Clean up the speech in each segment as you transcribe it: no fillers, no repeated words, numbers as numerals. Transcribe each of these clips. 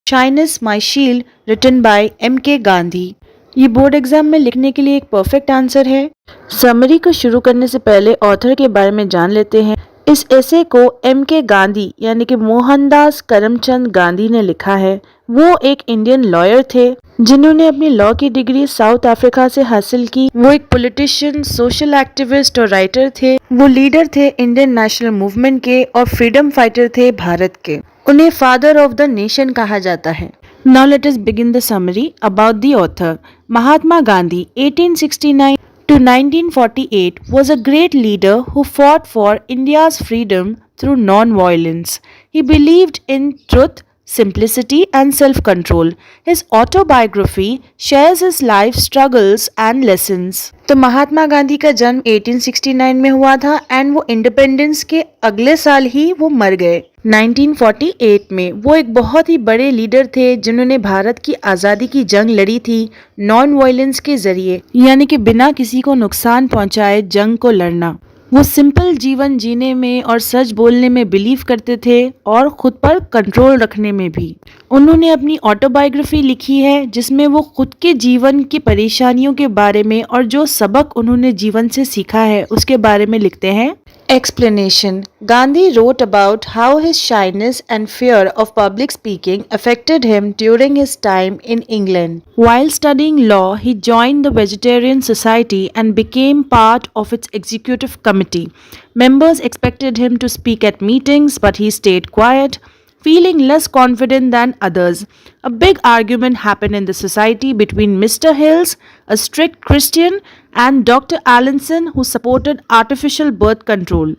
Shyness my shield written by M.K. Gandhi. ये board exam में लिखने के लिए एक परफेक्ट आंसर है। समरी को शुरू करने से पहले ऑथर के बारे में जान लेते हैं। इस एसे को M.K. गांधी यानी कि मोहनदास करमचंद गांधी ने लिखा है। वो एक इंडियन लॉयर थे जिन्होंने अपनी लॉ की डिग्री साउथ अफ्रीका से हासिल की। वो एक पॉलिटिशियन, सोशल एक्टिविस्ट और राइटर थे। वो लीडर थे इंडियन नेशनल मूवमेंट के और फ्रीडम फाइटर थे भारत के। उन्हें फादर ऑफ द नेशन कहा जाता है। Now let us begin the summary about the author. Mahatma Gandhi, 1869 to 1948, was a great leader who fought for India's freedom through non-violence. He believed in truth, simplicity and self-control. His autobiography shares his life struggles and lessons. तो महात्मा गांधी का जन्म 1869 में हुआ था and वो independence के अगले साल ही वो मर गए 1948 में। वो एक बहुत ही बड़े लीडर थे जिन्होंने भारत की आज़ादी की जंग लड़ी थी नॉन वायलेंस के जरिए, यानी कि बिना किसी को नुकसान पहुंचाए जंग को लड़ना। वो सिंपल जीवन जीने में और सच बोलने में बिलीव करते थे और खुद पर कंट्रोल रखने में भी। उन्होंने अपनी ऑटोबायोग्राफी लिखी है जिसमें वो खुद के जीवन की परेशानियों के बारे में और जो सबक उन्होंने जीवन से सीखा है उसके बारे में लिखते हैं। Explanation. Gandhi wrote about how his shyness and fear of public speaking affected him during his time in England. While studying law, he joined the Vegetarian Society and became part of its executive committee. Members expected him to speak at meetings, but he stayed quiet, feeling less confident than others. A big argument happened in the society between Mr. Hills, a strict Christian, and Dr. Allinson, who supported artificial birth control.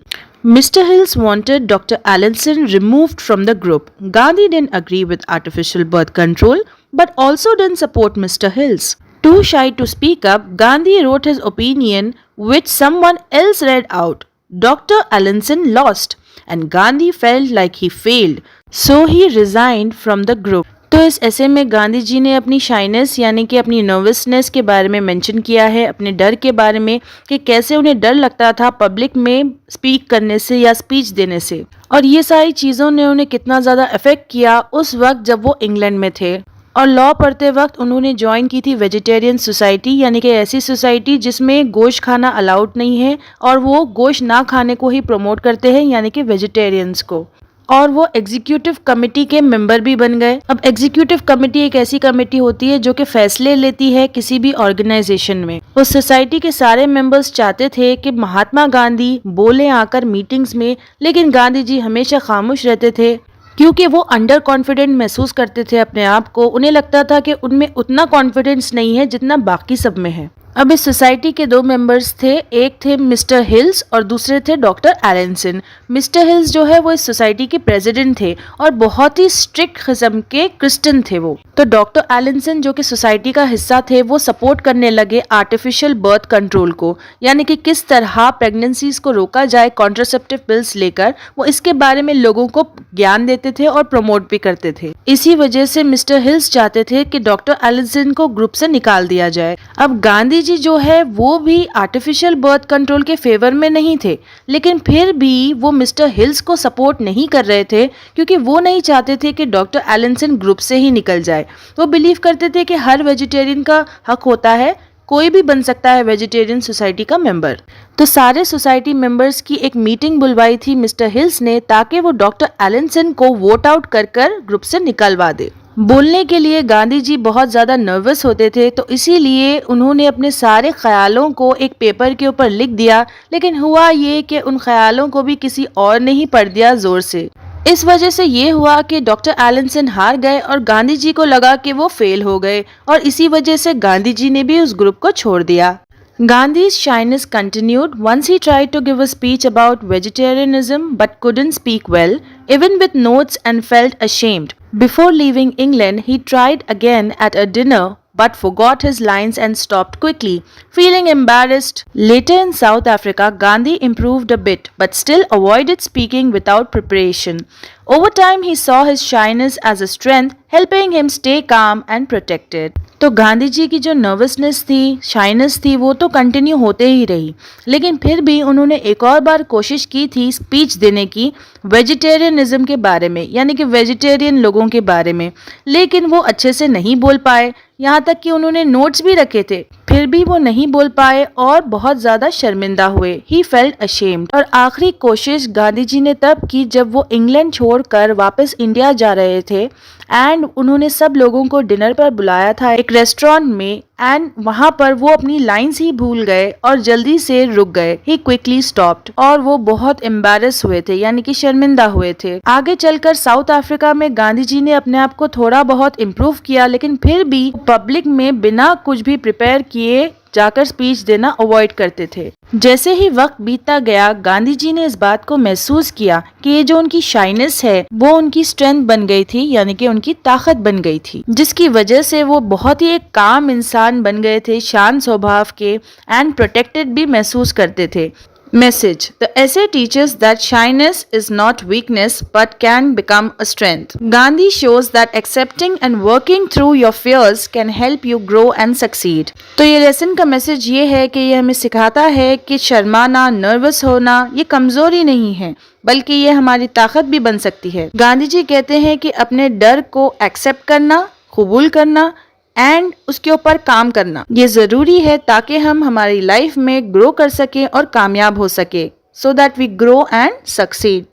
Mr. Hills wanted Dr. Allinson removed from the group. Gandhi didn't agree with artificial birth control, but also didn't support Mr. Hills. Too shy to speak up, Gandhi wrote his opinion, which someone else read out. Dr. Allinson lost, and Gandhi felt like he failed. So he resigned from the group. तो इस ऐसे में गांधी जी ने अपनी shyness यानी कि अपनी nervousness के बारे में मेंशन किया है, अपने डर के बारे में कि कैसे उन्हें डर लगता था पब्लिक में स्पीक करने से या स्पीच देने से, और ये सारी चीज़ों ने उन्हें कितना ज़्यादा अफेक्ट किया उस वक्त जब वो इंग्लैंड में थे। और लॉ पढ़ते वक्त उन्होंने ज्वाइन की थी वेजिटेरियन सोसाइटी, यानी कि ऐसी सोसाइटी जिसमें गोश्त खाना अलाउड नहीं है और वो गोश्त ना खाने को ही प्रमोट करते हैं, यानी कि वेजिटेरियंस को। और वो एग्जीक्यूटिव कमेटी के मेंबर भी बन गए। अब एग्जीक्यूटिव कमेटी एक ऐसी कमेटी होती है जो कि फैसले लेती है किसी भी ऑर्गेनाइजेशन में। उस सोसाइटी के सारे मेंबर्स चाहते थे कि महात्मा गांधी बोले आकर मीटिंग्स में, लेकिन गांधी जी हमेशा खामोश रहते थे क्योंकि वो अंडर कॉन्फिडेंट महसूस करते थे अपने आप को। उन्हें लगता था कि उनमें उतना कॉन्फिडेंस नहीं है जितना बाकी सब में है। अब इस सोसाइटी के दो मेंबर्स थे, एक थे मिस्टर हिल्स और दूसरे थे डॉक्टर एलिसन। मिस्टर हिल्स जो है वो इस सोसाइटी के प्रेसिडेंट थे और बहुत ही स्ट्रिक्ट किस्म के क्रिश्चियन थे वो। तो डॉक्टर एलिसन जो कि सोसाइटी का हिस्सा थे वो सपोर्ट करने लगे आर्टिफिशियल बर्थ कंट्रोल को, यानी कि किस तरह प्रेगनेंसीज को रोका जाए कॉन्ट्रासेप्टिव पिल्स लेकर। वो इसके बारे में लोगों को ज्ञान देते थे और प्रमोट भी करते थे। इसी वजह से मिस्टर हिल्स चाहते थे कि डॉक्टर एलिसन को ग्रुप से निकाल दिया जाए। अब गांधी जी जो है वो भी आर्टिफिशियल बर्थ कंट्रोल के फेवर में नहीं थे, लेकिन फिर भी वो मिस्टर हिल्स को सपोर्ट नहीं कर रहे थे क्योंकि वो नहीं चाहते थे कि डॉक्टर एलिसन ग्रुप से ही निकल जाए। वो बिलीव करते थे कि हर वेजिटेरियन का हक होता है, कोई भी बन सकता है वेजिटेरियन सोसाइटी का मेंबर। तो सारे सोसाइटी मेंबर्स की एक मीटिंग बुलवाई थी मिस्टर हिल्स ने ताकि वो डॉक्टर एलिसन को वोट आउट कर कर ग्रुप से निकलवा दे। बोलने के लिए गांधी जी बहुत ज़्यादा नर्वस होते थे, तो इसीलिए उन्होंने अपने सारे ख्यालों को एक पेपर के ऊपर लिख दिया, लेकिन हुआ ये कि उन ख्यालों को भी किसी और ने ही पढ़ दिया ज़ोर से। इस वजह से ये हुआ कि डॉक्टर एलिसन हार गए और गांधी जी को लगा कि वो फेल हो गए, और इसी वजह से गांधी जी ने भी उस ग्रुप को छोड़ दिया। Gandhi's shyness continued once he tried to give a speech about vegetarianism but couldn't speak well, even with notes, and felt ashamed. Before leaving England, he tried again at a dinner but forgot his lines and stopped quickly, feeling embarrassed. Later in South Africa, Gandhi improved a bit, but still avoided speaking without preparation. Over time, he saw his shyness as a strength, helping him stay calm and protected. तो गांधी जी की जो nervousness थी, shyness थी, वो तो continue होते ही रही, लेकिन फिर भी उन्होंने एक और बार कोशिश की थी स्पीच देने की वेजिटेरियनिज्म के बारे में, यानी कि वेजिटेरियन लोगों के बारे में, लेकिन वो अच्छे से नहीं बोल पाए। यहाँ तक कि उन्होंने नोट्स भी रखे थे, फिर भी वो नहीं बोल पाए और बहुत ज़्यादा शर्मिंदा हुए। He felt ashamed. और आखिरी कोशिश गांधी जी ने तब की जब वो इंग्लैंड छोड़कर वापस इंडिया जा रहे थे एंड उन्होंने सब लोगों को डिनर पर बुलाया था एक रेस्टोरेंट में, एंड वहां पर वो अपनी लाइंस ही भूल गए और जल्दी से रुक गए। ही क्विकली स्टॉप्ड और वो बहुत एम्बैरस हुए थे, यानी कि शर्मिंदा हुए थे। आगे चलकर साउथ अफ्रीका में गांधी जी ने अपने आप को थोड़ा बहुत इम्प्रूव किया, लेकिन फिर भी पब्लिक में बिना कुछ भी प्रिपेयर किए जाकर स्पीच देना अवॉइड करते थे। जैसे ही वक्त बीतता गया, गांधी जी ने इस बात को महसूस किया कि ये जो उनकी शाइनेस है वो उनकी स्ट्रेंथ बन गई थी, यानी कि उनकी ताकत बन गई थी, जिसकी वजह से वो बहुत ही एक काम इंसान बन गए थे, शांत स्वभाव के, एंड प्रोटेक्टेड भी महसूस करते थे। Message: The essay teaches that shyness is not weakness but can become a strength. Gandhi shows that accepting and working through your fears can help you grow and succeed. तो ये lesson का message ये है कि ये हमें सिखाता है कि शर्माना, नर्वस होना ये कमजोरी नहीं है, बल्कि ये हमारी ताकत भी बन सकती है। गांधी जी कहते हैं कि अपने डर को एक्सेप्ट करना, कबूल करना एंड उसके ऊपर काम करना ये जरूरी है ताकि हम हमारी लाइफ में ग्रो कर सके और कामयाब हो सके, so that we grow and succeed.